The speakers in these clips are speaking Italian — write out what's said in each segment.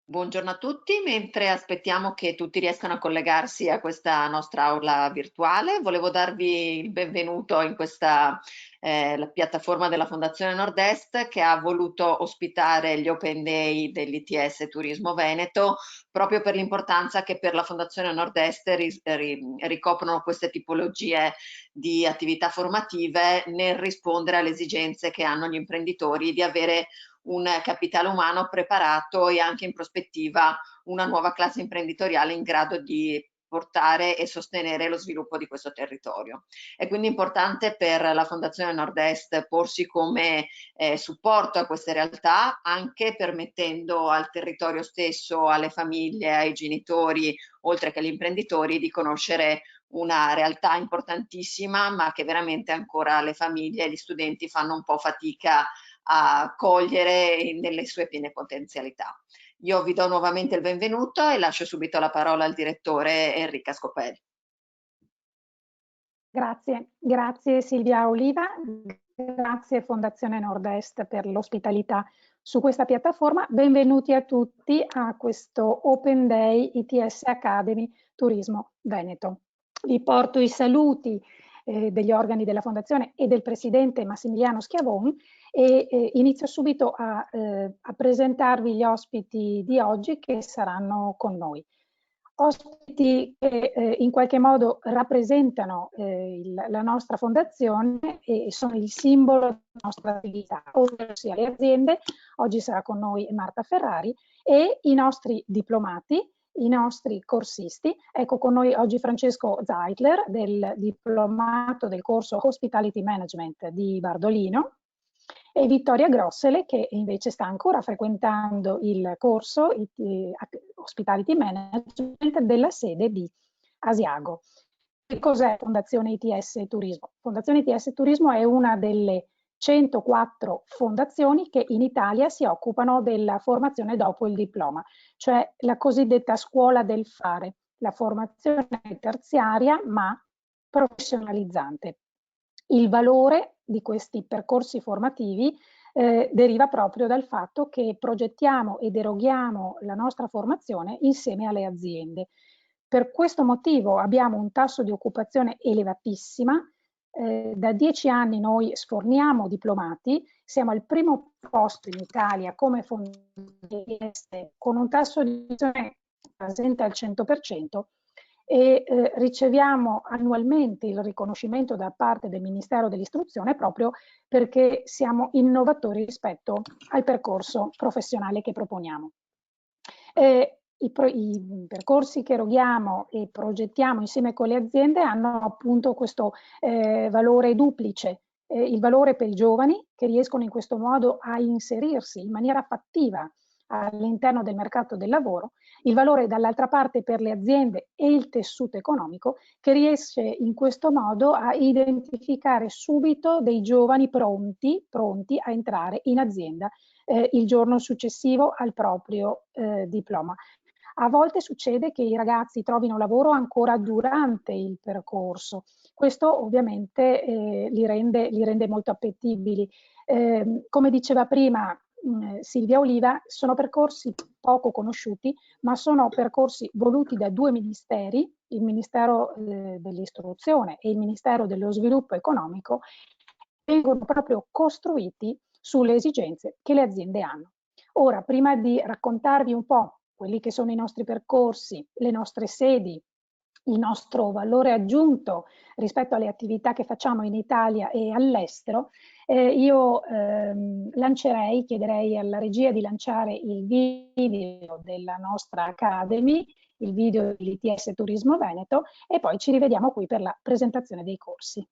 Buongiorno a tutti, mentre aspettiamo che tutti riescano a collegarsi a questa nostra aula virtuale, volevo darvi il benvenuto in questa la piattaforma della Fondazione Nord-Est che ha voluto ospitare gli Open Day dell'ITS Turismo Veneto proprio per l'importanza che per la Fondazione Nord-Est ricoprono queste tipologie di attività formative nel rispondere alle esigenze che hanno gli imprenditori di avere un capitale umano preparato e anche in prospettiva una nuova classe imprenditoriale in grado di portare e sostenere lo sviluppo di questo territorio. È quindi importante per la Fondazione Nord-Est porsi come supporto a queste realtà, anche permettendo al territorio stesso, alle famiglie, ai genitori, oltre che agli imprenditori, di conoscere una realtà importantissima, ma che veramente ancora le famiglie e gli studenti fanno un po' fatica a cogliere nelle sue piene potenzialità. Io vi do nuovamente il benvenuto e lascio subito la parola al direttore Enrica Scopelli. Grazie Silvia Oliva, grazie Fondazione Nord-Est per l'ospitalità su questa piattaforma. Benvenuti a tutti a questo Open Day ITS Academy Turismo Veneto. Vi porto i saluti degli organi della Fondazione e del Presidente Massimiliano Schiavon e inizio subito a presentarvi gli ospiti di oggi che saranno con noi. Ospiti che in qualche modo rappresentano la nostra fondazione e sono il simbolo della nostra attività, ossia le aziende. Oggi sarà con noi Marta Ferrari e i nostri diplomati, i nostri corsisti. Ecco con noi oggi Francesco Zeitler, del diplomato del corso Hospitality Management di Bardolino, e Vittoria Grossele che invece sta ancora frequentando il corso Hospitality Management della sede di Asiago. Che cos'è Fondazione ITS Turismo? Fondazione ITS Turismo è una delle 104 fondazioni che in Italia si occupano della formazione dopo il diploma, cioè la cosiddetta scuola del fare, la formazione terziaria ma professionalizzante. Il valore di questi percorsi formativi deriva proprio dal fatto che progettiamo ed eroghiamo la nostra formazione insieme alle aziende. Per questo motivo abbiamo un tasso di occupazione elevatissima. Da 10 anni noi sforniamo diplomati, siamo al primo posto in Italia come fondazione con un tasso di occupazione presente al 100% e riceviamo annualmente il riconoscimento da parte del Ministero dell'Istruzione proprio perché siamo innovatori rispetto al percorso professionale che proponiamo. I percorsi che eroghiamo e progettiamo insieme con le aziende hanno appunto questo valore duplice, il valore per i giovani che riescono in questo modo a inserirsi in maniera fattiva all'interno del mercato del lavoro, il valore dall'altra parte per le aziende e il tessuto economico che riesce in questo modo a identificare subito dei giovani pronti a entrare in azienda il giorno successivo al proprio diploma. A volte succede che i ragazzi trovino lavoro ancora durante il percorso. Questo ovviamente li rende molto appetibili. Come diceva prima Silvia Oliva, sono percorsi poco conosciuti, ma sono percorsi voluti da due ministeri, il Ministero dell'Istruzione e il Ministero dello Sviluppo Economico, vengono proprio costruiti sulle esigenze che le aziende hanno. Ora, prima di raccontarvi un po' quelli che sono i nostri percorsi, le nostre sedi, il nostro valore aggiunto rispetto alle attività che facciamo in Italia e all'estero, io chiederei alla regia di lanciare il video della nostra Academy, il video dell'ITS Turismo Veneto e poi ci rivediamo qui per la presentazione dei corsi.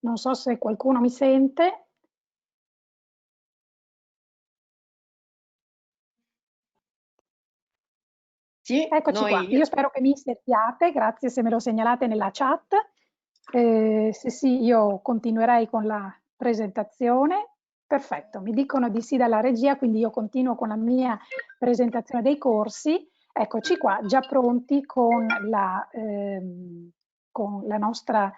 Non so se qualcuno mi sente. Sì, Eccoci qua. Io spero che mi sentiate, grazie se me lo segnalate nella chat. Se sì, io continuerei con la presentazione. Perfetto, mi dicono di sì dalla regia, quindi io continuo con la mia presentazione dei corsi. Eccoci qua, già pronti con la nostra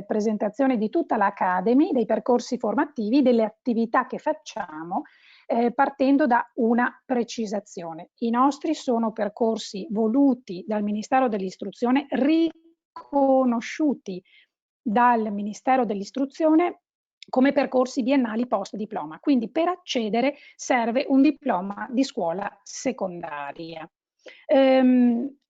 presentazione di tutta l'Academy, dei percorsi formativi, delle attività che facciamo, partendo da una precisazione. I nostri sono percorsi voluti dal Ministero dell'Istruzione, riconosciuti dal Ministero dell'Istruzione come percorsi biennali post diploma. Quindi per accedere serve un diploma di scuola secondaria.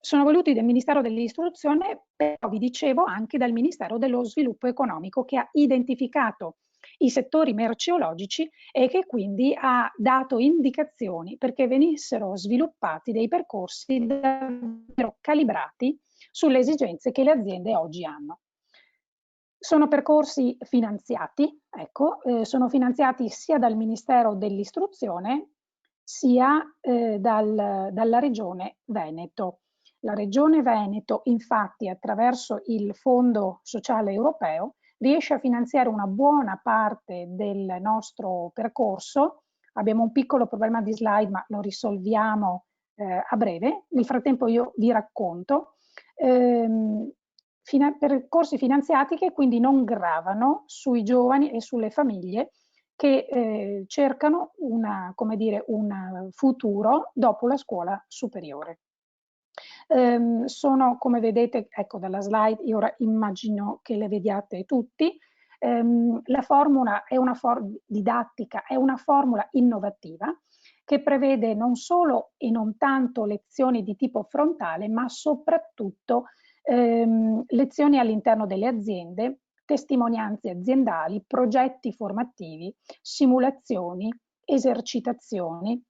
Sono voluti del Ministero dell'Istruzione, però vi dicevo anche dal Ministero dello Sviluppo Economico, che ha identificato i settori merceologici e che quindi ha dato indicazioni perché venissero sviluppati dei percorsi davvero calibrati sulle esigenze che le aziende oggi hanno. Sono percorsi finanziati, ecco, sono finanziati sia dal Ministero dell'Istruzione sia dalla Regione Veneto. La Regione Veneto, infatti, attraverso il Fondo Sociale Europeo, riesce a finanziare una buona parte del nostro percorso. Abbiamo un piccolo problema di slide, ma lo risolviamo a breve. Nel frattempo io vi racconto. Percorsi finanziati che quindi non gravano sui giovani e sulle famiglie che cercano come dire, un futuro dopo la scuola superiore. Sono, come vedete, ecco dalla slide, io ora immagino che le vediate tutti, la formula è una didattica, è una formula innovativa che prevede non solo e non tanto lezioni di tipo frontale, ma soprattutto lezioni all'interno delle aziende, testimonianze aziendali, progetti formativi, simulazioni, esercitazioni.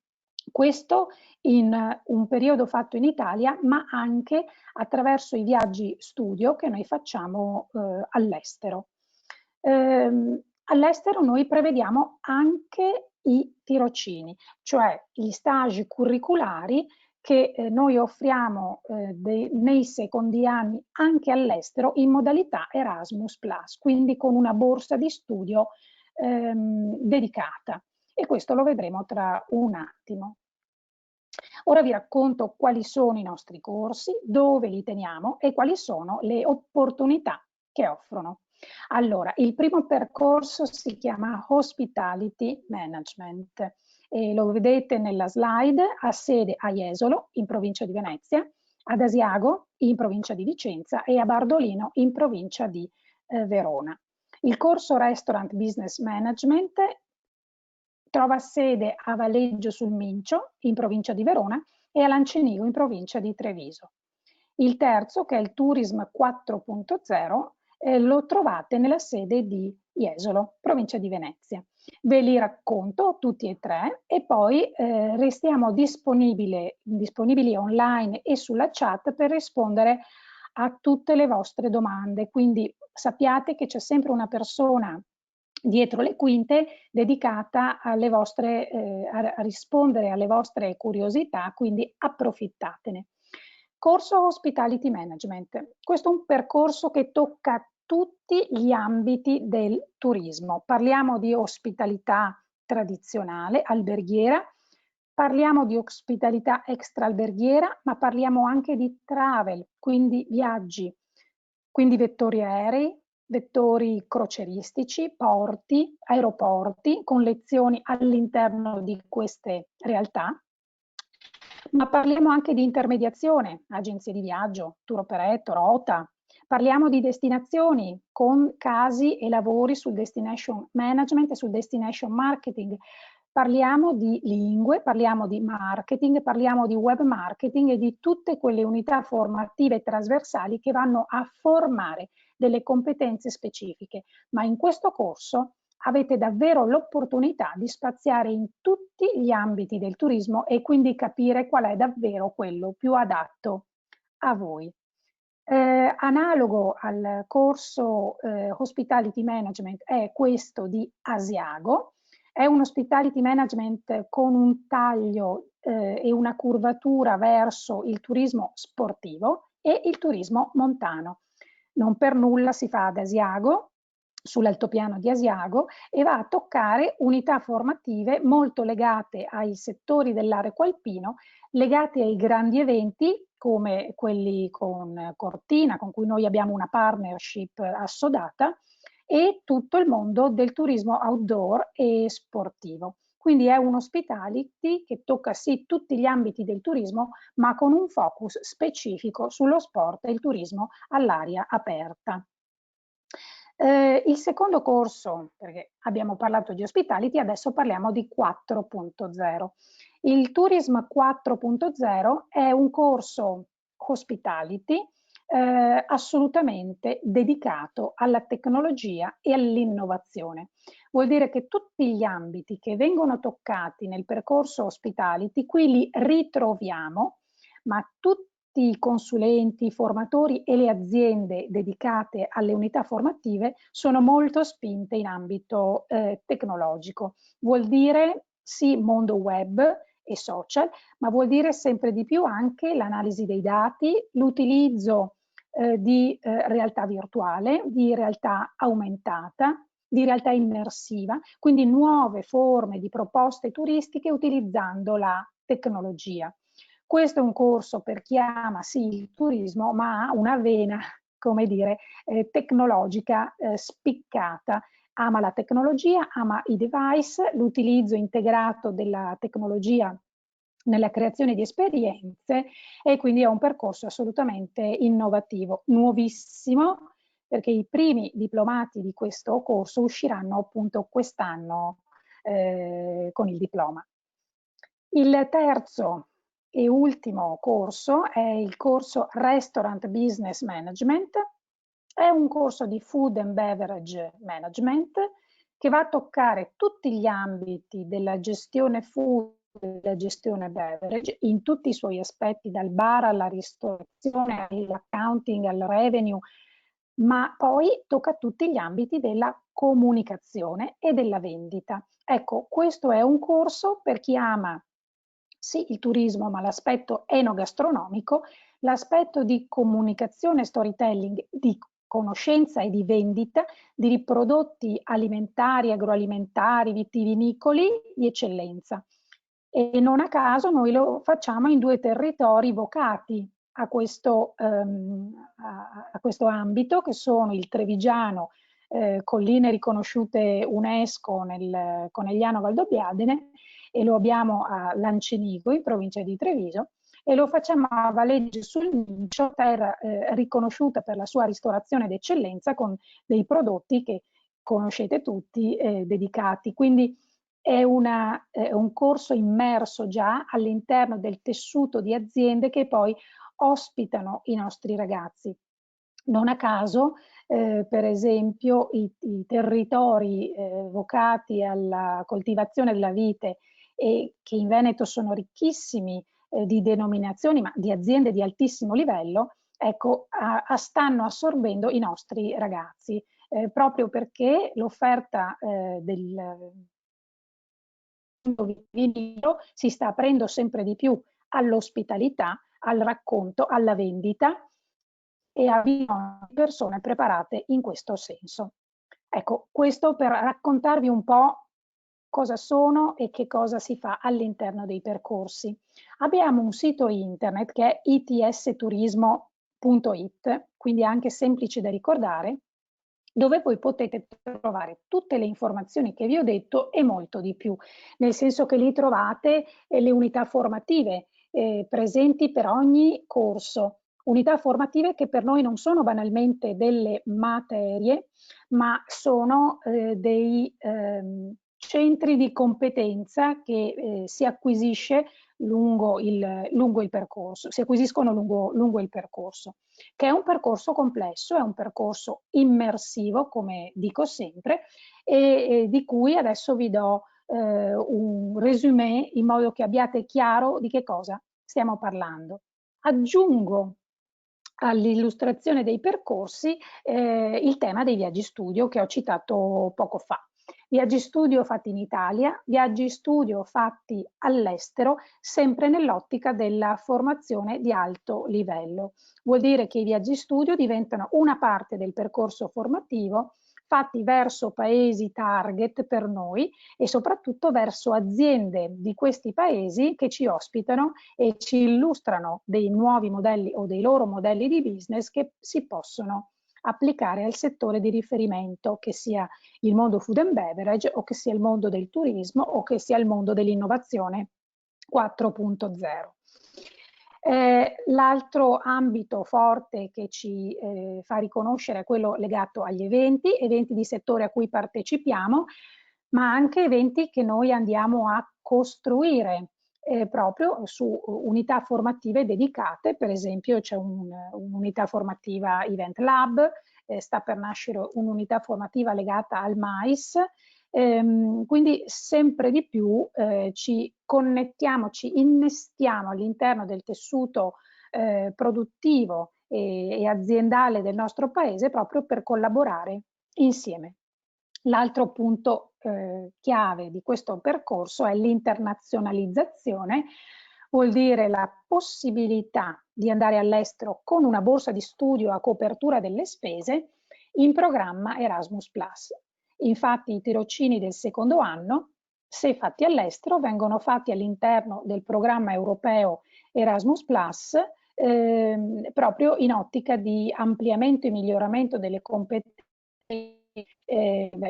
Questo in un periodo fatto in Italia, ma anche attraverso i viaggi studio che noi facciamo all'estero. All'estero noi prevediamo anche i tirocini, cioè gli stage curriculari che noi offriamo nei secondi anni anche all'estero in modalità Erasmus+, quindi con una borsa di studio dedicata. E questo lo vedremo tra un attimo. Ora vi racconto quali sono i nostri corsi, dove li teniamo e quali sono le opportunità che offrono. Allora, il primo percorso si chiama Hospitality Management e lo vedete nella slide, ha sede a Jesolo, in provincia di Venezia, ad Asiago, in provincia di Vicenza, e a Bardolino, in provincia di Verona. Il corso Restaurant Business Management trova sede a Valeggio sul Mincio, in provincia di Verona, e a Lancenigo, in provincia di Treviso. Il terzo, che è il Tourism 4.0, lo trovate nella sede di Jesolo, provincia di Venezia. Ve li racconto tutti e tre e poi restiamo disponibili online e sulla chat per rispondere a tutte le vostre domande. Quindi sappiate che c'è sempre una persona dietro le quinte dedicata alle vostre, a rispondere alle vostre curiosità, quindi approfittatene. Corso Hospitality Management. Questo è un percorso che tocca tutti gli ambiti del turismo. Parliamo di ospitalità tradizionale, alberghiera, parliamo di ospitalità extraalberghiera, ma parliamo anche di travel, quindi viaggi, quindi vettori aerei, vettori croceristici, porti, aeroporti, con lezioni all'interno di queste realtà. Ma parliamo anche di intermediazione, agenzie di viaggio, tour operator, OTA. Parliamo di destinazioni con casi e lavori sul destination management e sul destination marketing. Parliamo di lingue, parliamo di marketing, parliamo di web marketing e di tutte quelle unità formative trasversali che vanno a formare delle competenze specifiche. Ma in questo corso avete davvero l'opportunità di spaziare in tutti gli ambiti del turismo e quindi capire qual è davvero quello più adatto a voi. Analogo al corso Hospitality Management è questo di Asiago, è un Hospitality Management con un taglio e una curvatura verso il turismo sportivo e il turismo montano. Non per nulla si fa ad Asiago, sull'altopiano di Asiago, e va a toccare unità formative molto legate ai settori dell'arco alpino, legate ai grandi eventi come quelli con Cortina, con cui noi abbiamo una partnership assodata, e tutto il mondo del turismo outdoor e sportivo. Quindi è un hospitality che tocca sì tutti gli ambiti del turismo, ma con un focus specifico sullo sport e il turismo all'aria aperta. Il secondo corso, perché abbiamo parlato di hospitality, adesso parliamo di 4.0. Il Tourism 4.0 è un corso hospitality assolutamente dedicato alla tecnologia e all'innovazione. Vuol dire che tutti gli ambiti che vengono toccati nel percorso hospitality qui li ritroviamo, ma tutti i consulenti, i formatori e le aziende dedicate alle unità formative sono molto spinte in ambito tecnologico. Vuol dire sì mondo web e social, ma vuol dire sempre di più anche l'analisi dei dati, l'utilizzo di realtà virtuale, di realtà aumentata, di realtà immersiva, quindi nuove forme di proposte turistiche utilizzando la tecnologia. Questo è un corso per chi ama sì il turismo, ma ha una vena, come dire, tecnologica spiccata. Ama la tecnologia, ama i device, l'utilizzo integrato della tecnologia nella creazione di esperienze, e quindi è un percorso assolutamente innovativo, nuovissimo, perché i primi diplomati di questo corso usciranno appunto quest'anno con il diploma. Il terzo e ultimo corso è il corso Restaurant Business Management. È un corso di Food and Beverage Management che va a toccare tutti gli ambiti della gestione food e della gestione beverage in tutti i suoi aspetti, dal bar alla ristorazione, all'accounting, al revenue, ma poi tocca tutti gli ambiti della comunicazione e della vendita. Ecco, questo è un corso per chi ama sì il turismo, ma l'aspetto enogastronomico, l'aspetto di comunicazione, storytelling, di conoscenza e di vendita di prodotti alimentari, agroalimentari, vitivinicoli di eccellenza. E non a caso noi lo facciamo in due territori vocati a questo ambito, che sono il Trevigiano, colline riconosciute UNESCO nel Conegliano Valdobbiadene, e lo abbiamo a Lancenigo, in provincia di Treviso, e lo facciamo a Valeggi sul Mincio, terra riconosciuta per la sua ristorazione d'eccellenza con dei prodotti che conoscete tutti, dedicati. Quindi è un corso immerso già all'interno del tessuto di aziende che poi ospitano i nostri ragazzi. Non a caso, per esempio, i territori vocati alla coltivazione della vite, e che in Veneto sono ricchissimi di denominazioni, ma di aziende di altissimo livello, ecco, stanno assorbendo i nostri ragazzi, proprio perché l'offerta del vinilo si sta aprendo sempre di più all'ospitalità, al racconto, alla vendita, e a persone preparate in questo senso. Ecco, questo per raccontarvi un po' cosa sono e che cosa si fa all'interno dei percorsi. Abbiamo un sito internet che è itsturismo.it, quindi è anche semplice da ricordare, dove voi potete trovare tutte le informazioni che vi ho detto e molto di più, nel senso che lì trovate le unità formative presenti per ogni corso, unità formative che per noi non sono banalmente delle materie, ma sono dei centri di competenza che si acquisisce lungo il percorso, si acquisiscono lungo il percorso, che è un percorso complesso, è un percorso immersivo, come dico sempre, e di cui adesso vi do un résumé in modo che abbiate chiaro di che cosa stiamo parlando. Aggiungo all'illustrazione dei percorsi il tema dei viaggi studio che ho citato poco fa. Viaggi studio fatti in Italia, viaggi studio fatti all'estero, sempre nell'ottica della formazione di alto livello. Vuol dire che i viaggi studio diventano una parte del percorso formativo fatti verso paesi target per noi e soprattutto verso aziende di questi paesi che ci ospitano e ci illustrano dei nuovi modelli o dei loro modelli di business che si possono applicare al settore di riferimento, che sia il mondo food and beverage o che sia il mondo del turismo o che sia il mondo dell'innovazione 4.0. L'altro ambito forte che ci fa riconoscere è quello legato agli eventi di settore a cui partecipiamo, ma anche eventi che noi andiamo a costruire proprio su unità formative dedicate. Per esempio c'è un'unità formativa Event Lab, sta per nascere un'unità formativa legata al mais, quindi sempre di più ci connettiamo, ci innestiamo all'interno del tessuto produttivo e aziendale del nostro paese proprio per collaborare insieme. L'altro punto chiave di questo percorso è l'internazionalizzazione, vuol dire la possibilità di andare all'estero con una borsa di studio a copertura delle spese in programma Erasmus+. Infatti i tirocini del secondo anno, se fatti all'estero, vengono fatti all'interno del programma europeo Erasmus+, proprio in ottica di ampliamento e miglioramento delle competenze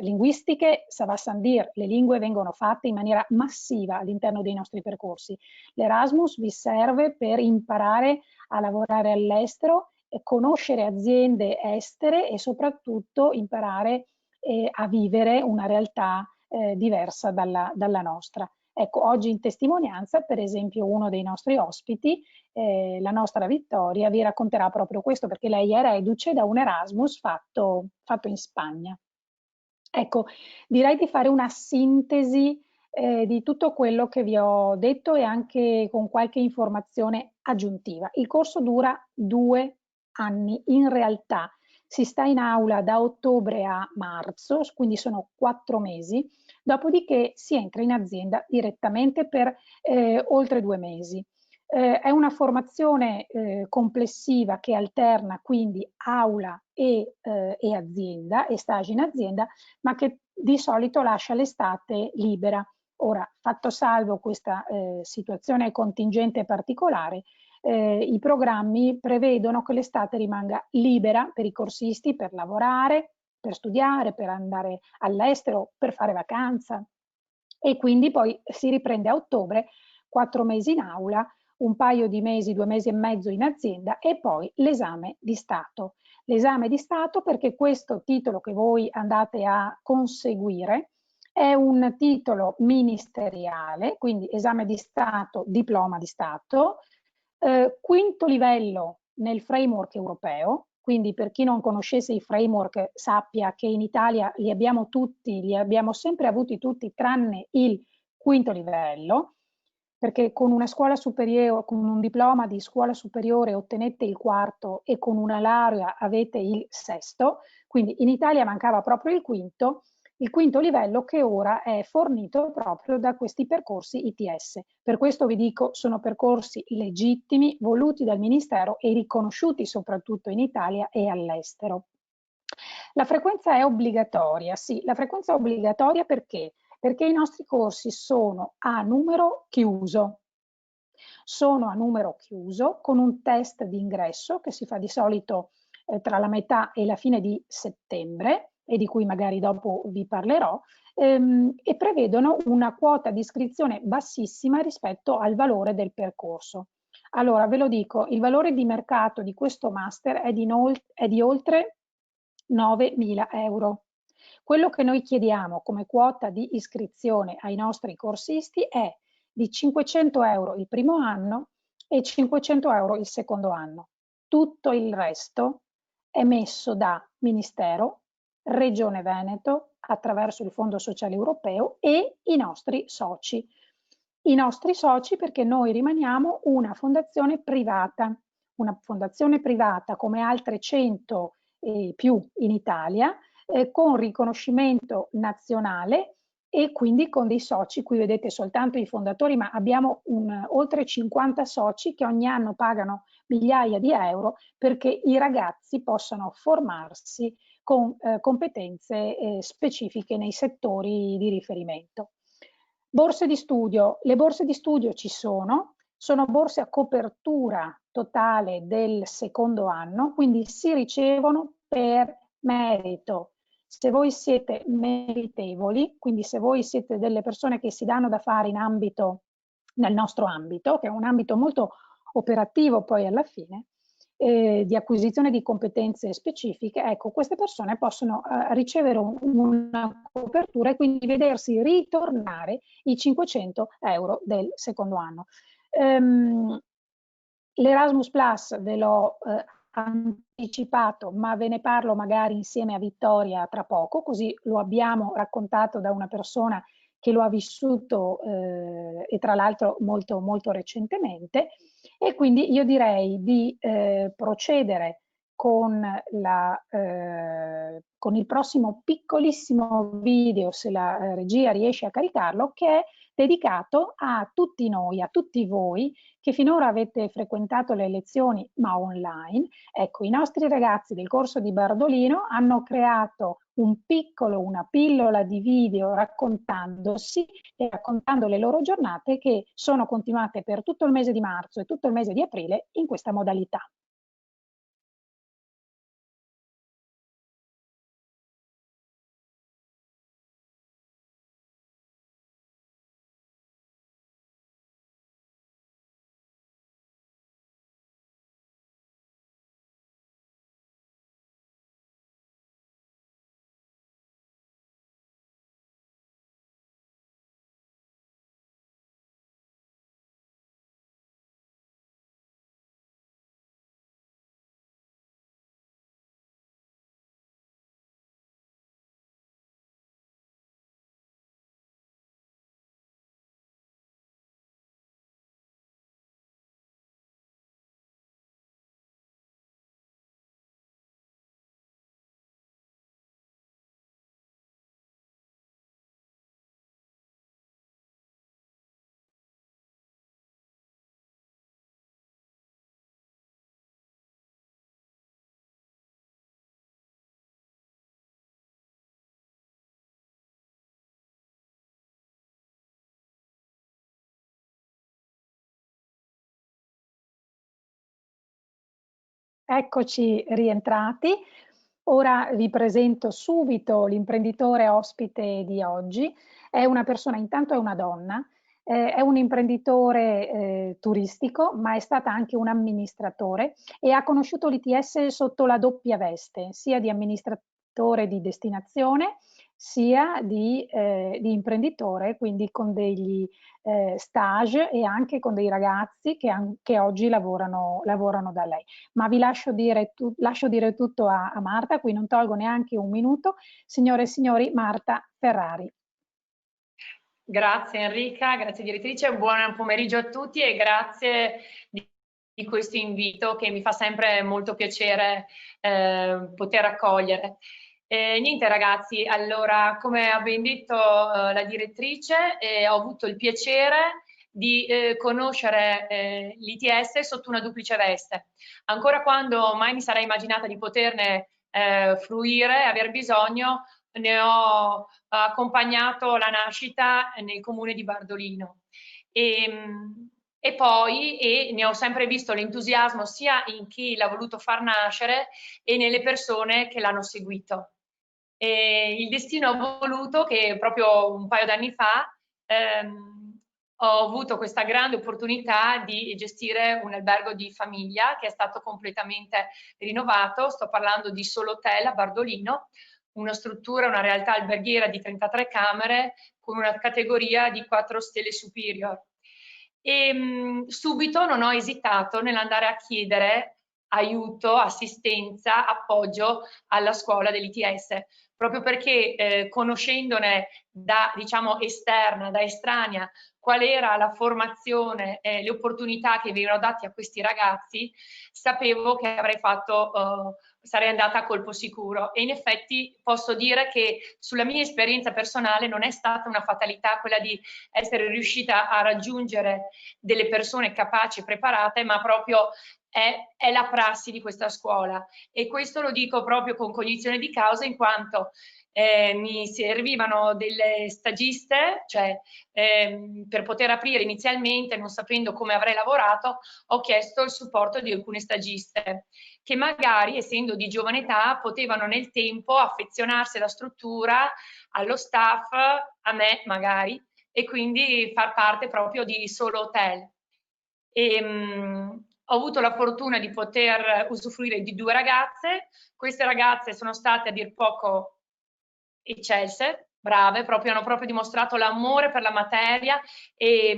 linguistiche. Ça va sans dire, le lingue vengono fatte in maniera massiva all'interno dei nostri percorsi. L'Erasmus vi serve per imparare a lavorare all'estero, conoscere aziende estere e soprattutto imparare a vivere una realtà diversa dalla nostra. Ecco, oggi in testimonianza, per esempio, uno dei nostri ospiti, la nostra Vittoria, vi racconterà proprio questo, perché lei è reduce da un Erasmus fatto in Spagna. Ecco, direi di fare una sintesi di tutto quello che vi ho detto e anche con qualche informazione aggiuntiva. Il corso dura 2 anni, in realtà si sta in aula da ottobre a marzo, quindi sono 4 mesi, dopodiché si entra in azienda direttamente per oltre 2 mesi. È una formazione complessiva che alterna quindi aula e azienda e stage in azienda, ma che di solito lascia l'estate libera. Ora, fatto salvo questa situazione contingente particolare, i programmi prevedono che l'estate rimanga libera per i corsisti per lavorare, per studiare, per andare all'estero, per fare vacanza, e quindi poi si riprende a ottobre, 4 mesi in aula, un paio di mesi, 2 mesi e mezzo in azienda e poi l'esame di Stato. L'esame di Stato perché questo titolo che voi andate a conseguire è un titolo ministeriale, quindi esame di Stato, diploma di Stato, quinto livello nel framework europeo, quindi per chi non conoscesse i framework sappia che in Italia li abbiamo tutti, li abbiamo sempre avuti tutti tranne il quinto livello, perché con una scuola superiore, con un diploma di scuola superiore ottenete il quarto e con una laurea avete il sesto, quindi in Italia mancava proprio il quinto livello che ora è fornito proprio da questi percorsi ITS. Per questo vi dico, sono percorsi legittimi, voluti dal Ministero e riconosciuti soprattutto in Italia e all'estero. La frequenza è obbligatoria, sì, la frequenza è obbligatoria perché? Perché i nostri corsi sono a numero chiuso. Sono a numero chiuso con un test di ingresso che si fa di solito tra la metà e la fine di settembre e di cui magari dopo vi parlerò, e prevedono una quota di iscrizione bassissima rispetto al valore del percorso. Allora, ve lo dico, il valore di mercato di questo master è di oltre 9.000 euro. Quello che noi chiediamo come quota di iscrizione ai nostri corsisti è di 500 euro il primo anno e 500 euro il secondo anno. Tutto il resto è messo da Ministero, Regione Veneto, attraverso il Fondo Sociale Europeo e i nostri soci. I nostri soci perché noi rimaniamo una fondazione privata, una fondazione privata come altre 100 e più in Italia, con riconoscimento nazionale e quindi con dei soci. Qui vedete soltanto i fondatori, ma abbiamo oltre 50 soci che ogni anno pagano migliaia di euro perché i ragazzi possano formarsi con competenze specifiche nei settori di riferimento. Borse di studio. Le borse di studio ci sono borse a copertura totale del secondo anno, quindi si ricevono per merito. Se voi siete meritevoli, quindi se voi siete delle persone che si danno da fare nel nostro ambito, che è un ambito molto operativo poi alla fine, di acquisizione di competenze specifiche, ecco, queste persone possono ricevere una copertura e quindi vedersi ritornare i 500 euro del secondo anno. L'Erasmus Plus ve l'ho anticipato, ma ve ne parlo magari insieme a Vittoria tra poco, così lo abbiamo raccontato da una persona che lo ha vissuto e tra l'altro molto, molto recentemente. E quindi io direi di procedere con il prossimo piccolissimo video, se la regia riesce a caricarlo, che è dedicato a tutti noi, a tutti voi che finora avete frequentato le lezioni ma online. Ecco, i nostri ragazzi del corso di Bardolino hanno creato una pillola di video raccontandosi e raccontando le loro giornate che sono continuate per tutto il mese di marzo e tutto il mese di aprile in questa modalità. Eccoci rientrati. Ora vi presento subito l'imprenditore ospite di oggi. È una persona, intanto è una donna, è un imprenditore turistico, ma è stata anche un amministratore e ha conosciuto l'ITS sotto la doppia veste, sia di amministratore di destinazione, sia di imprenditore, quindi con degli stage e anche con dei ragazzi che oggi lavorano da lei. Ma vi lascio dire tutto a Marta, qui non tolgo neanche un minuto. Signore e signori, Marta Ferrari. Grazie Enrica, grazie direttrice, buon pomeriggio a tutti e grazie di questo invito che mi fa sempre molto piacere poter accogliere. Niente ragazzi, allora come ha ben detto la direttrice, ho avuto il piacere di conoscere l'ITS sotto una duplice veste. Ancora quando mai mi sarei immaginata di poterne fruire, aver bisogno, ne ho accompagnato la nascita nel comune di Bardolino. E poi ne ho sempre visto l'entusiasmo sia in chi l'ha voluto far nascere e nelle persone che l'hanno seguito. Il destino ha voluto che proprio un paio d'anni fa ho avuto questa grande opportunità di gestire un albergo di famiglia che è stato completamente rinnovato. Sto parlando di Solo Hotel a Bardolino, una struttura, una realtà alberghiera di 33 camere con una categoria di 4 stelle superior. E subito non ho esitato nell'andare a chiedere aiuto, assistenza, appoggio alla scuola dell'ITS, proprio perché conoscendone da, diciamo, esterna, da estranea, qual era la formazione, le opportunità che venivano date a questi ragazzi, sapevo che avrei fatto, sarei andata a colpo sicuro. E in effetti posso dire che sulla mia esperienza personale non è stata una fatalità quella di essere riuscita a raggiungere delle persone capaci e preparate, ma proprio è la prassi di questa scuola. E questo lo dico proprio con cognizione di causa, in quanto mi servivano delle stagiste, cioè per poter aprire inizialmente, non sapendo come avrei lavorato, ho chiesto il supporto di alcune stagiste che magari, essendo di giovane età, potevano nel tempo affezionarsi alla struttura, allo staff, a me magari, e quindi far parte proprio di Solo Hotel. Ho avuto la fortuna di poter usufruire di 2 ragazze. Queste ragazze sono state a dir poco eccelse, brave, hanno proprio dimostrato l'amore per la materia e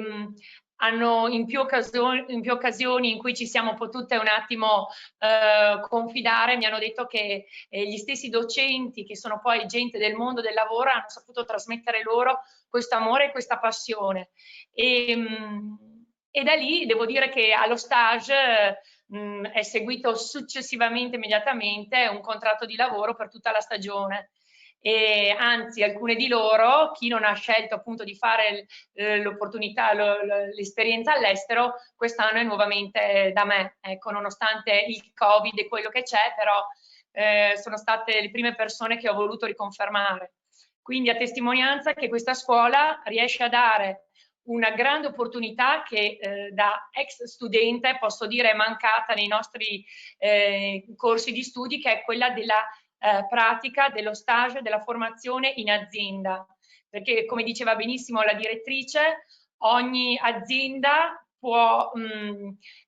hanno in più occasioni in cui ci siamo potute un attimo confidare, mi hanno detto che gli stessi docenti, che sono poi gente del mondo del lavoro, hanno saputo trasmettere loro questo amore e questa passione. E da lì devo dire che allo stage è seguito successivamente, immediatamente, un contratto di lavoro per tutta la stagione. E anzi, alcune di loro, chi non ha scelto appunto di fare l'opportunità, l'esperienza all'estero, quest'anno è nuovamente da me, ecco, nonostante il Covid e quello che c'è, però sono state le prime persone che ho voluto riconfermare. Quindi a testimonianza che questa scuola riesce a dare una grande opportunità che da ex studente posso dire è mancata nei nostri corsi di studi, che è quella della pratica, dello stage, della formazione in azienda, perché come diceva benissimo la direttrice, ogni azienda può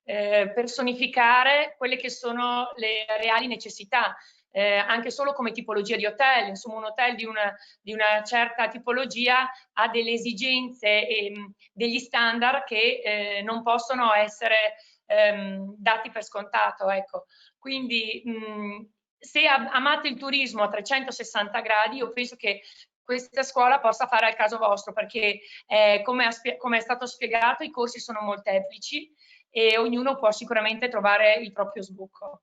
personificare quelle che sono le reali necessità, anche solo come tipologia di hotel. Insomma, un hotel di una certa tipologia ha delle esigenze e degli standard che non possono essere dati per scontato, ecco. Quindi se amate il turismo a 360 gradi, io penso che questa scuola possa fare al caso vostro, perché come è stato spiegato, i corsi sono molteplici e ognuno può sicuramente trovare il proprio sbocco.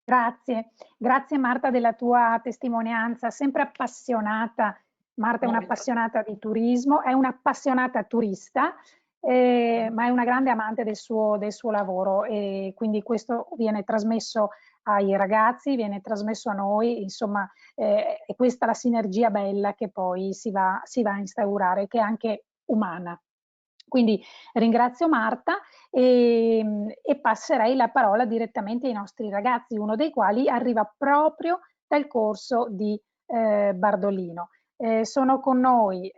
Grazie Marta della tua testimonianza, sempre appassionata. Marta è un'appassionata di turismo, è un'appassionata turista, ma è una grande amante del suo lavoro, e quindi questo viene trasmesso ai ragazzi, viene trasmesso a noi, insomma, è questa la sinergia bella che poi si va a instaurare, che è anche umana. Quindi ringrazio Marta e passerei la parola direttamente ai nostri ragazzi, uno dei quali arriva proprio dal corso di Bardolino. Sono con noi,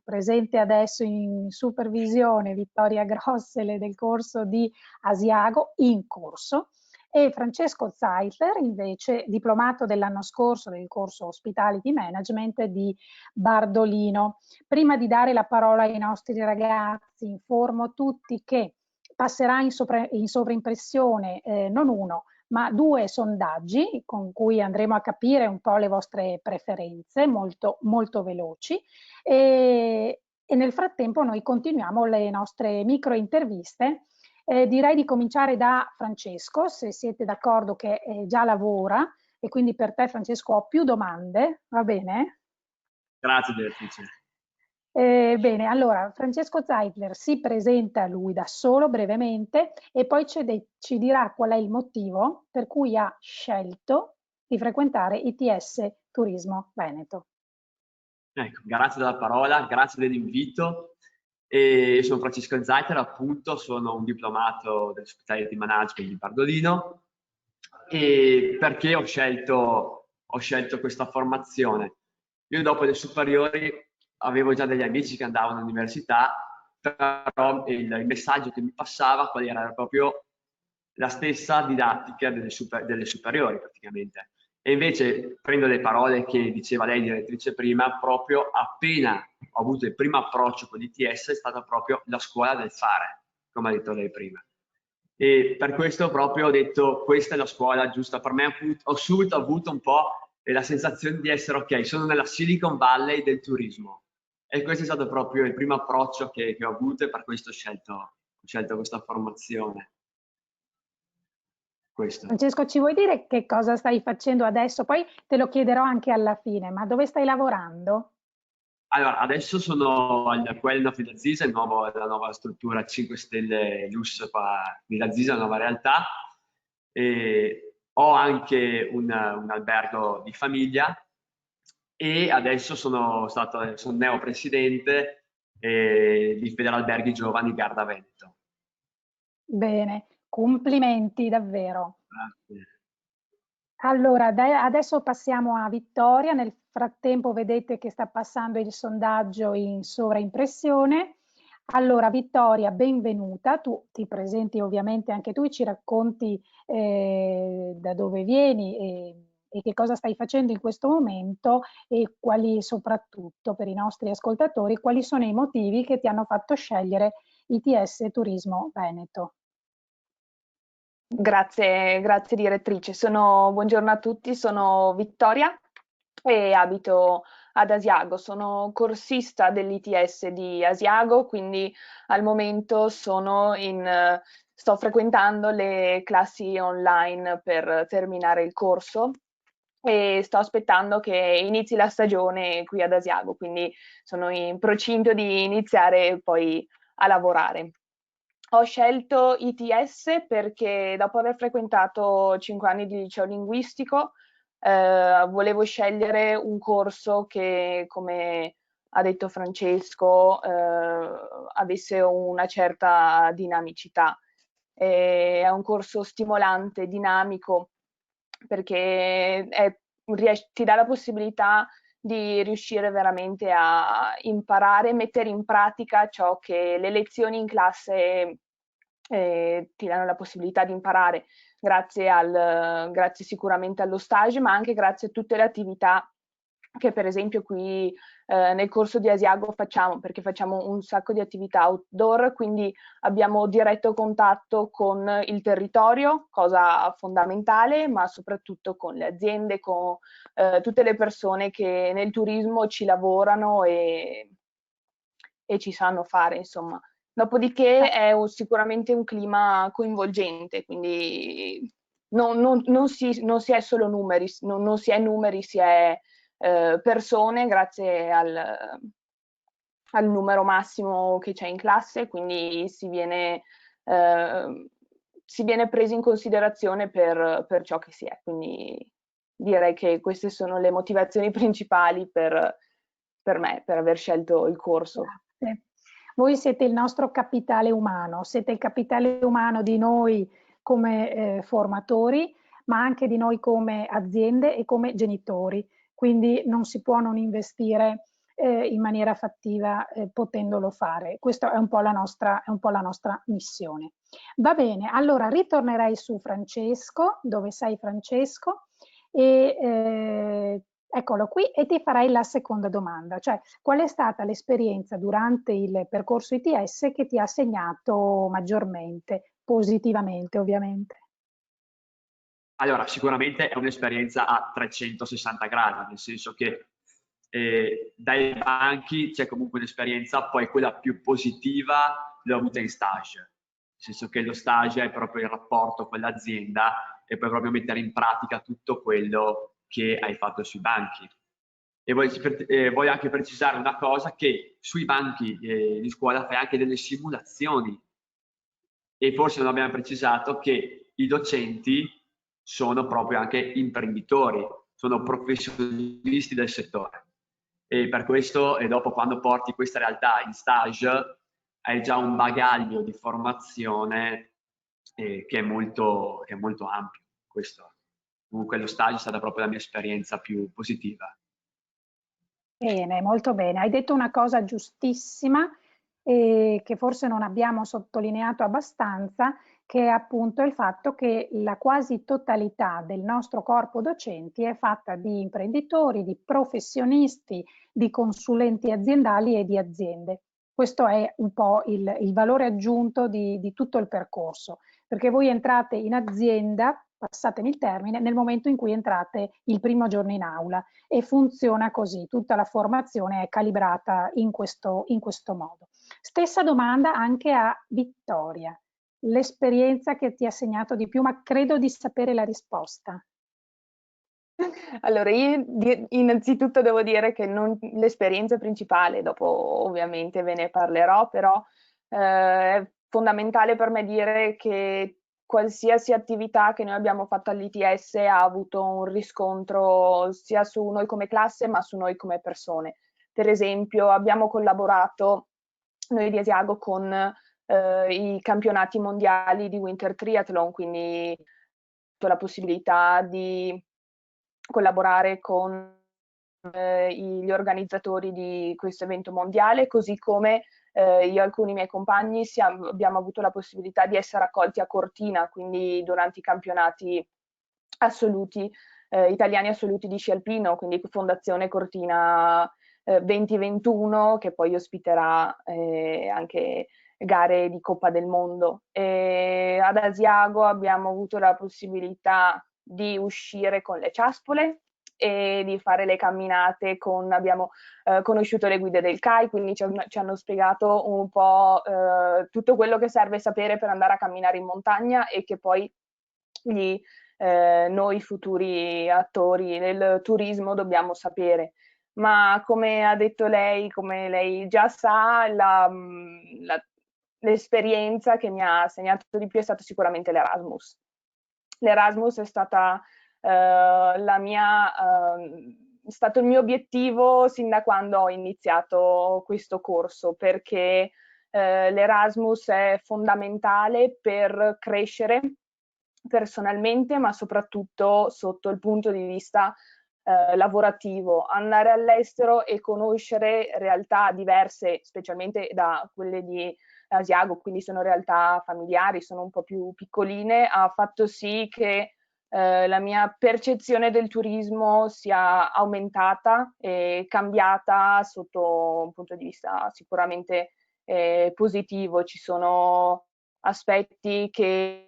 presente adesso in supervisione, Vittoria Grossele del corso di Asiago, in corso, e Francesco Zeitler, invece diplomato dell'anno scorso del corso Hospitality Management di Bardolino. Prima di dare la parola ai nostri ragazzi, informo tutti che passerà in sovraimpressione non uno, ma 2 sondaggi con cui andremo a capire un po' le vostre preferenze, molto, molto veloci. E nel frattempo noi continuiamo le nostre micro interviste. Direi di cominciare da Francesco, se siete d'accordo, che già lavora, e quindi per te Francesco ho più domande, va bene? Grazie direttrice. Bene, allora Francesco Zeitler si presenta lui da solo brevemente e poi ci dirà qual è il motivo per cui ha scelto di frequentare ITS Turismo Veneto. Ecco, grazie della parola, grazie dell'invito. Io sono Francesco Zeitler, appunto, sono un diplomato dell'Hospitality Management di Bardolino. E perché ho scelto questa formazione? Io dopo le superiori avevo già degli amici che andavano all'università, però il messaggio che mi passava qual era proprio la stessa didattica delle superiori praticamente. E invece prendo le parole che diceva lei, direttrice, prima, proprio appena ho avuto il primo approccio con l'ITS è stata proprio la scuola del fare, come ha detto lei prima. E per questo proprio ho detto questa è la scuola giusta per me. Ho subito avuto un po' la sensazione di essere ok, sono nella Silicon Valley del turismo, e questo è stato proprio il primo approccio che ho avuto, e per questo ho scelto questa formazione. Questo. Francesco, ci vuoi dire che cosa stai facendo adesso? Poi te lo chiederò anche alla fine, ma dove stai lavorando? Allora, adesso sono al Quellen of Aziz, la nuova struttura 5 Stelle Lusso qua di Aziz, la nuova realtà. E ho anche un albergo di famiglia, e adesso sono neopresidente di Federalberghi Giovani Garda Veneto. Bene, complimenti davvero. Grazie. Allora, adesso passiamo a Vittoria. Nel frattempo vedete che sta passando il sondaggio in sovraimpressione. Allora, Vittoria, benvenuta. Tu ti presenti ovviamente anche tu e ci racconti da dove vieni e che cosa stai facendo in questo momento, e quali, soprattutto per i nostri ascoltatori, quali sono i motivi che ti hanno fatto scegliere ITS Turismo Veneto. Grazie direttrice. Buongiorno a tutti, sono Vittoria e abito ad Asiago. Sono corsista dell'ITS di Asiago, quindi al momento sto frequentando le classi online per terminare il corso e sto aspettando che inizi la stagione qui ad Asiago, quindi sono in procinto di iniziare poi a lavorare. Ho scelto ITS perché dopo aver frequentato 5 anni di liceo linguistico volevo scegliere un corso che, come ha detto Francesco, avesse una certa dinamicità. È un corso stimolante, dinamico, perché ti dà la possibilità di riuscire veramente a imparare, mettere in pratica ciò che le lezioni in classe ti danno la possibilità di imparare grazie sicuramente allo stage, ma anche grazie a tutte le attività che per esempio qui nel corso di Asiago facciamo, perché facciamo un sacco di attività outdoor, quindi abbiamo diretto contatto con il territorio, cosa fondamentale, ma soprattutto con le aziende, con tutte le persone che nel turismo ci lavorano e ci sanno fare, insomma. Dopodiché è sicuramente un clima coinvolgente, quindi non si è solo numeri, non si è numeri, si è persone grazie al numero massimo che c'è in classe, quindi si viene preso in considerazione per ciò che si è. Quindi direi che queste sono le motivazioni principali per me, per aver scelto il corso. Grazie. Voi siete il nostro capitale umano, siete il capitale umano di noi come formatori, ma anche di noi come aziende e come genitori, quindi non si può non investire in maniera fattiva potendolo fare. Questa è un po' la nostra missione. Va bene, allora ritornerei su Francesco. Dove sei, Francesco? E eccolo qui, e ti farei la seconda domanda, cioè qual è stata l'esperienza durante il percorso ITS che ti ha segnato maggiormente, positivamente ovviamente? Allora, sicuramente è un'esperienza a 360 gradi, nel senso che dai banchi c'è comunque un'esperienza, poi quella più positiva l'ho avuta in stage, nel senso che lo stage è proprio il rapporto con l'azienda e puoi proprio mettere in pratica tutto quello che hai fatto sui banchi. E voglio anche precisare una cosa, che sui banchi di scuola fai anche delle simulazioni, e forse non abbiamo precisato che i docenti sono proprio anche imprenditori, sono professionisti del settore, e per questo, e dopo, quando porti questa realtà in stage, hai già un bagaglio di formazione che è molto ampio. Questo. Comunque lo stage è stata proprio la mia esperienza più positiva. Bene, molto bene. Hai detto una cosa giustissima che forse non abbiamo sottolineato abbastanza, che è appunto il fatto che la quasi totalità del nostro corpo docenti è fatta di imprenditori, di professionisti, di consulenti aziendali e di aziende. Questo è un po' il valore aggiunto di tutto il percorso. perché voi entrate in azienda, passatemi il termine, nel momento in cui entrate il primo giorno in aula, e funziona così, tutta la formazione è calibrata in questo modo. Stessa domanda anche a Vittoria, l'esperienza che ti ha segnato di più, ma credo di sapere la risposta. Allora, io innanzitutto devo dire che l'esperienza principale, dopo ovviamente ve ne parlerò, però è fondamentale per me dire che qualsiasi attività che noi abbiamo fatto all'ITS ha avuto un riscontro sia su noi come classe, ma su noi come persone. Per esempio, abbiamo collaborato noi di Asiago con i campionati mondiali di Winter Triathlon, quindi la possibilità di collaborare con gli organizzatori di questo evento mondiale, così come io e alcuni miei compagni abbiamo avuto la possibilità di essere accolti a Cortina, quindi durante i campionati assoluti, italiani assoluti di sci alpino, quindi Fondazione Cortina 2021, che poi ospiterà anche gare di Coppa del Mondo. E ad Asiago abbiamo avuto la possibilità di uscire con le ciaspole e di fare le camminate abbiamo conosciuto le guide del CAI, quindi ci hanno spiegato un po' tutto quello che serve sapere per andare a camminare in montagna e che poi noi futuri attori del turismo dobbiamo sapere. Ma come ha detto lei, come lei già sa, l'esperienza che mi ha segnato di più è stato sicuramente l'Erasmus. L'Erasmus è stata è stato il mio obiettivo sin da quando ho iniziato questo corso, perché l'Erasmus è fondamentale per crescere personalmente, ma soprattutto sotto il punto di vista lavorativo. Andare all'estero e conoscere realtà diverse, specialmente da quelle di Asiago, quindi sono realtà familiari, sono un po' più piccoline, ha fatto sì che la mia percezione del turismo sia aumentata e cambiata sotto un punto di vista sicuramente positivo. Ci sono aspetti che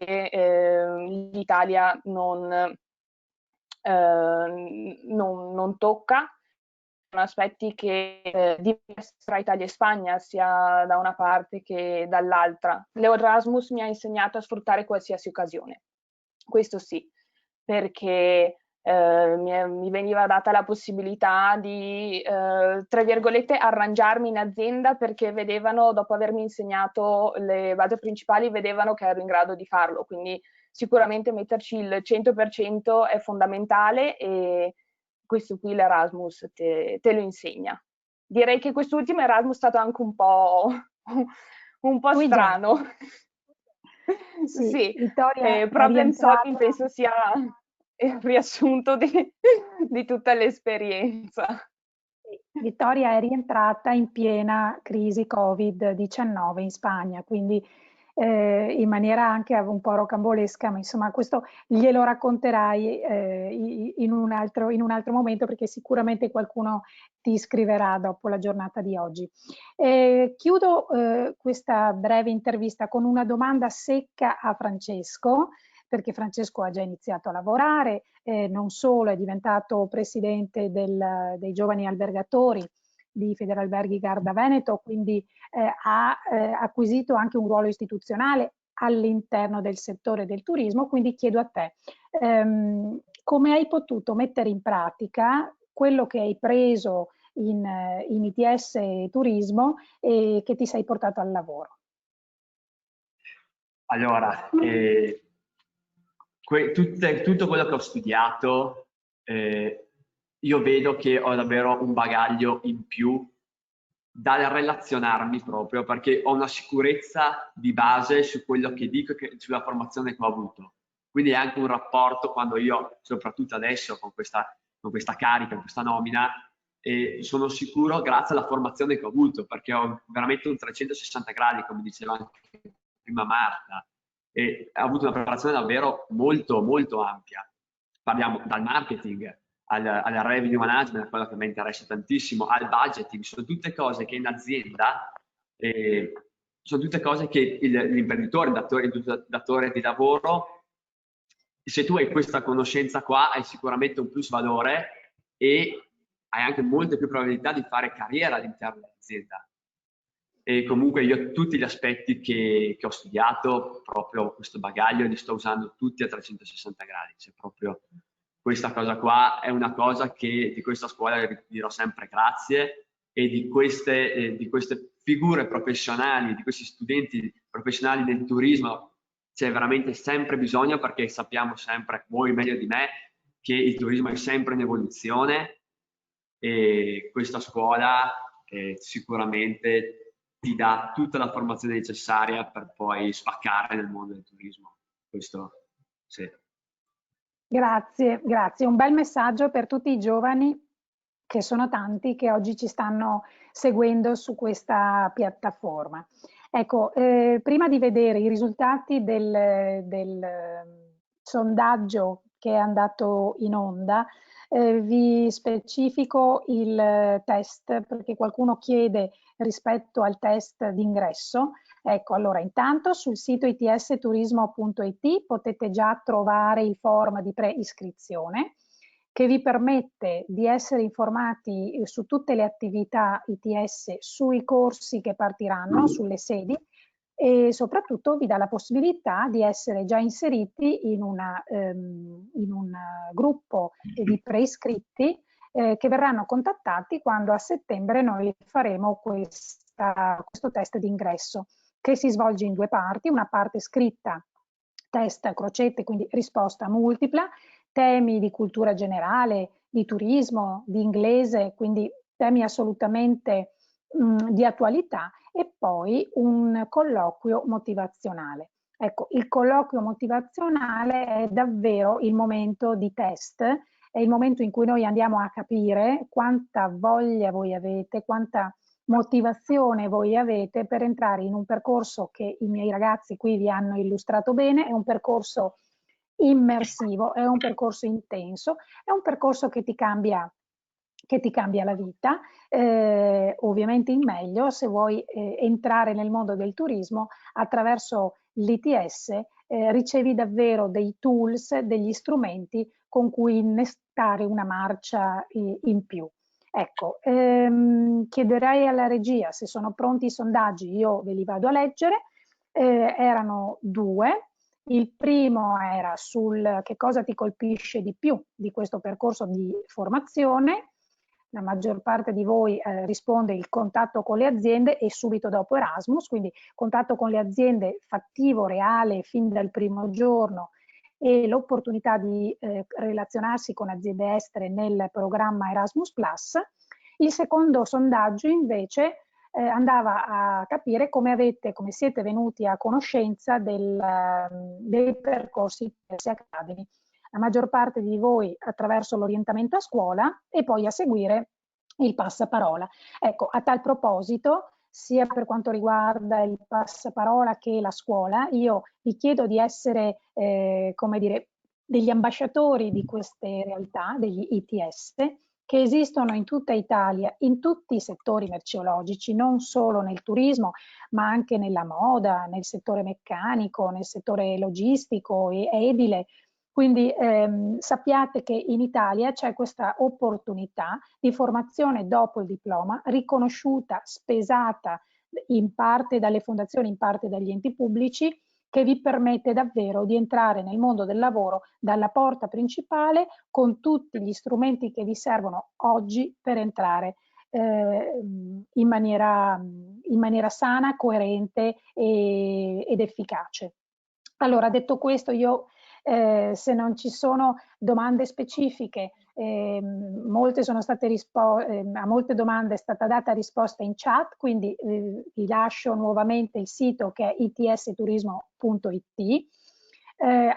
l'Italia non tocca, sono aspetti che diversi tra Italia e Spagna, sia da una parte che dall'altra. L'Erasmus mi ha insegnato a sfruttare qualsiasi occasione, questo sì, perché mi veniva data la possibilità di, tra virgolette, arrangiarmi in azienda, perché vedevano, dopo avermi insegnato le basi principali, vedevano che ero in grado di farlo, quindi sicuramente metterci il 100% è fondamentale e questo qui l'Erasmus te lo insegna. Direi che quest'ultimo Erasmus è stato anche un po' strano. Sì, Vittoria problem solving penso sia il riassunto di tutta l'esperienza. Vittoria è rientrata in piena crisi Covid-19 in Spagna, quindi in maniera anche un po' rocambolesca, ma insomma questo glielo racconterai in un altro momento, perché sicuramente qualcuno ti scriverà dopo la giornata di oggi. Chiudo questa breve intervista con una domanda secca a Francesco, perché Francesco ha già iniziato a lavorare, non solo è diventato presidente dei giovani albergatori di Federalberghi Garda Veneto, quindi ha acquisito anche un ruolo istituzionale all'interno del settore del turismo, quindi chiedo a te, come hai potuto mettere in pratica quello che hai preso in ITS Turismo e che ti sei portato al lavoro? Allora, tutto quello che ho studiato, io vedo che ho davvero un bagaglio in più dal relazionarmi, proprio perché ho una sicurezza di base su quello che dico e sulla formazione che ho avuto. Quindi è anche un rapporto, quando io, soprattutto adesso con questa carica, con questa nomina, sono sicuro grazie alla formazione che ho avuto, perché ho veramente un 360 gradi, come diceva anche prima Marta, e ho avuto una preparazione davvero molto molto ampia. Parliamo dal marketing al revenue management, quello che mi interessa tantissimo, al budgeting. Sono tutte cose che in azienda sono tutte cose che l'imprenditore, il datore di lavoro, se tu hai questa conoscenza qua, hai sicuramente un plus valore e hai anche molte più probabilità di fare carriera all'interno dell'azienda. E comunque io tutti gli aspetti che ho studiato, proprio questo bagaglio, li sto usando tutti a 360 gradi. Cioè proprio questa cosa qua è una cosa che di questa scuola dirò sempre grazie, e di queste figure professionali, di questi studenti professionali del turismo c'è veramente sempre bisogno, perché sappiamo sempre, voi meglio di me, che il turismo è sempre in evoluzione e questa scuola sicuramente ti dà tutta la formazione necessaria per poi spaccare nel mondo del turismo. Questo sì. Grazie, grazie. Un bel messaggio per tutti i giovani, che sono tanti, che oggi ci stanno seguendo su questa piattaforma. Ecco, prima di vedere i risultati del sondaggio che è andato in onda, vi specifico il test, perché qualcuno chiede rispetto al test d'ingresso. Ecco, allora intanto sul sito itsturismo.it potete già trovare il form di preiscrizione che vi permette di essere informati su tutte le attività ITS, sui corsi che partiranno, sulle sedi, e soprattutto vi dà la possibilità di essere già inseriti in un gruppo di preiscritti che verranno contattati quando a settembre noi faremo questo test d'ingresso, che si svolge in due parti: una parte scritta, test a crocette, quindi risposta multipla, temi di cultura generale, di turismo, di inglese, quindi temi assolutamente di attualità, e poi un colloquio motivazionale. Ecco, il colloquio motivazionale è davvero il momento di test, è il momento in cui noi andiamo a capire quanta voglia voi avete, quanta motivazione voi avete per entrare in un percorso che i miei ragazzi qui vi hanno illustrato bene. È un percorso immersivo, è un percorso intenso, è un percorso che ti cambia la vita, ovviamente in meglio. Se vuoi entrare nel mondo del turismo attraverso l'ITS, ricevi davvero dei tools, degli strumenti con cui innestare una marcia in più. Ecco, chiederei alla regia se sono pronti i sondaggi, io ve li vado a leggere. Erano due. Il primo era sul che cosa ti colpisce di più di questo percorso di formazione. La maggior parte di voi risponde il contatto con le aziende e subito dopo Erasmus, quindi contatto con le aziende fattivo, reale, fin dal primo giorno, e l'opportunità di relazionarsi con aziende estere nel programma Erasmus+. Il secondo sondaggio invece andava a capire come siete venuti a conoscenza dei percorsi ITS Academy. La maggior parte di voi attraverso l'orientamento a scuola e poi a seguire il passaparola. Ecco, a tal proposito, sia per quanto riguarda il passaparola che la scuola, io vi chiedo di essere, come dire, degli ambasciatori di queste realtà, degli ITS, che esistono in tutta Italia, in tutti i settori merceologici, non solo nel turismo, ma anche nella moda, nel settore meccanico, nel settore logistico e edile. Quindi sappiate che in Italia c'è questa opportunità di formazione dopo il diploma, riconosciuta, spesata in parte dalle fondazioni, in parte dagli enti pubblici, che vi permette davvero di entrare nel mondo del lavoro dalla porta principale, con tutti gli strumenti che vi servono oggi per entrare in maniera sana, coerente ed efficace. Allora, detto questo, io se non ci sono domande specifiche, molte sono state a molte domande è stata data risposta in chat, quindi vi lascio nuovamente il sito, che è itsturismo.it.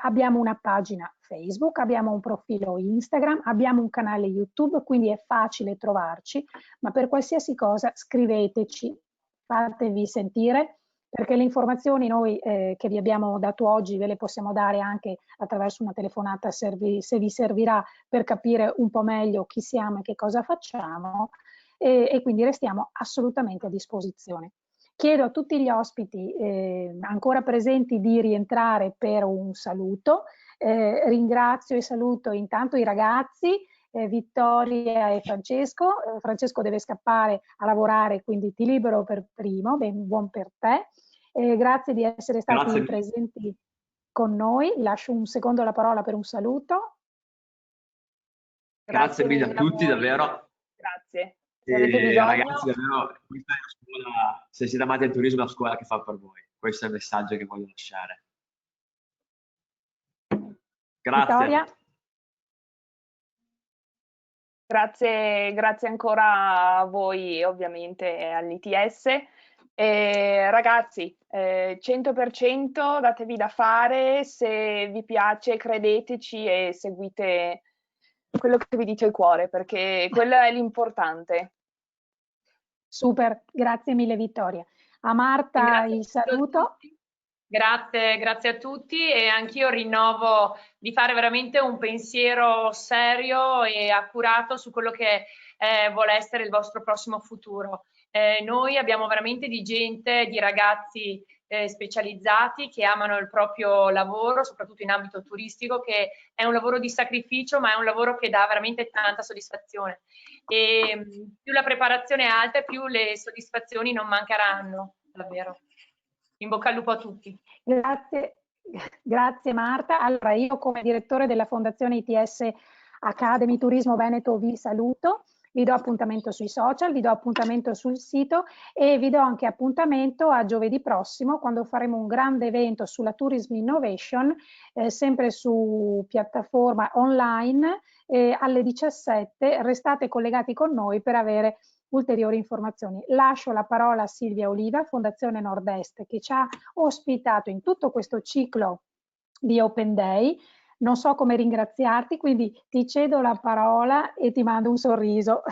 Abbiamo una pagina Facebook, abbiamo un profilo Instagram, abbiamo un canale YouTube, quindi è facile trovarci, ma per qualsiasi cosa scriveteci, fatevi sentire, perché le informazioni noi che vi abbiamo dato oggi ve le possiamo dare anche attraverso una telefonata se vi servirà, per capire un po' meglio chi siamo e che cosa facciamo, e quindi restiamo assolutamente a disposizione. Chiedo a tutti gli ospiti ancora presenti di rientrare per un saluto. Ringrazio e saluto intanto i ragazzi, Vittoria e Francesco. Francesco deve scappare a lavorare, quindi ti libero per primo, buon per te. Grazie di essere stati presenti con noi. Lascio un secondo la parola per un saluto. Grazie mille a tutti, davvero. Grazie. Se avete bisogno. Ragazzi, davvero, questa è una scuola, se siete amati del turismo, è una scuola che fa per voi. Questo è il messaggio che voglio lasciare. Grazie. Vittoria. Grazie ancora a voi, ovviamente, all'ITS. Ragazzi, 100% datevi da fare, se vi piace credeteci e seguite quello che vi dice il cuore, perché quello è l'importante. Super, grazie mille Vittoria. A Marta il saluto. Grazie a tutti, e anch'io rinnovo di fare veramente un pensiero serio e accurato su quello che vuole essere il vostro prossimo futuro. Noi abbiamo veramente di ragazzi specializzati che amano il proprio lavoro, soprattutto in ambito turistico, che è un lavoro di sacrificio, ma è un lavoro che dà veramente tanta soddisfazione. E più la preparazione è alta, più le soddisfazioni non mancheranno, davvero. In bocca al lupo a tutti. Grazie Marta. Allora, io come direttore della Fondazione ITS Academy Turismo Veneto vi saluto, vi do appuntamento sui social, vi do appuntamento sul sito e vi do anche appuntamento a giovedì prossimo, quando faremo un grande evento sulla Tourism Innovation, sempre su piattaforma online, alle 17. Restate collegati con noi per avere ulteriori informazioni. Lascio la parola a Silvia Oliva, Fondazione Nord-Est, che ci ha ospitato in tutto questo ciclo di Open Day. Non so come ringraziarti, quindi ti cedo la parola e ti mando un sorriso.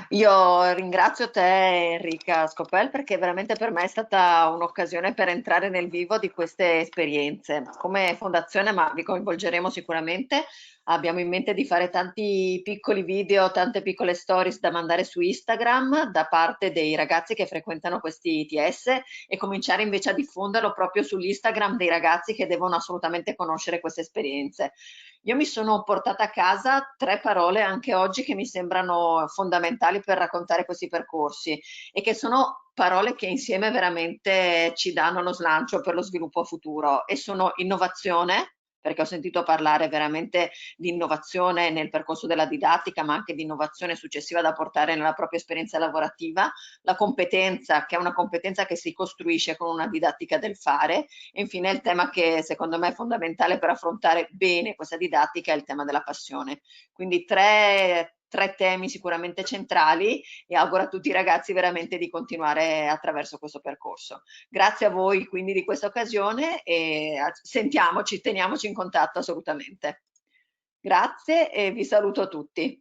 Io ringrazio te, Enrica Scopel, perché veramente per me è stata un'occasione per entrare nel vivo di queste esperienze. Come fondazione, ma vi coinvolgeremo sicuramente, abbiamo in mente di fare tanti piccoli video, tante piccole stories da mandare su Instagram da parte dei ragazzi che frequentano questi ITS e cominciare invece a diffonderlo proprio sull'Instagram dei ragazzi che devono assolutamente conoscere queste esperienze. Io mi sono portata a casa 3 parole anche oggi che mi sembrano fondamentali per raccontare questi percorsi e che sono parole che insieme veramente ci danno lo slancio per lo sviluppo futuro, e sono innovazione, perché ho sentito parlare veramente di innovazione nel percorso della didattica, ma anche di innovazione successiva da portare nella propria esperienza lavorativa, la competenza, che è una competenza che si costruisce con una didattica del fare, e infine il tema che secondo me è fondamentale per affrontare bene questa didattica è il tema della passione. Quindi tre temi sicuramente centrali, e auguro a tutti i ragazzi veramente di continuare attraverso questo percorso. Grazie a voi quindi di questa occasione e sentiamoci, teniamoci in contatto assolutamente. Grazie e vi saluto tutti.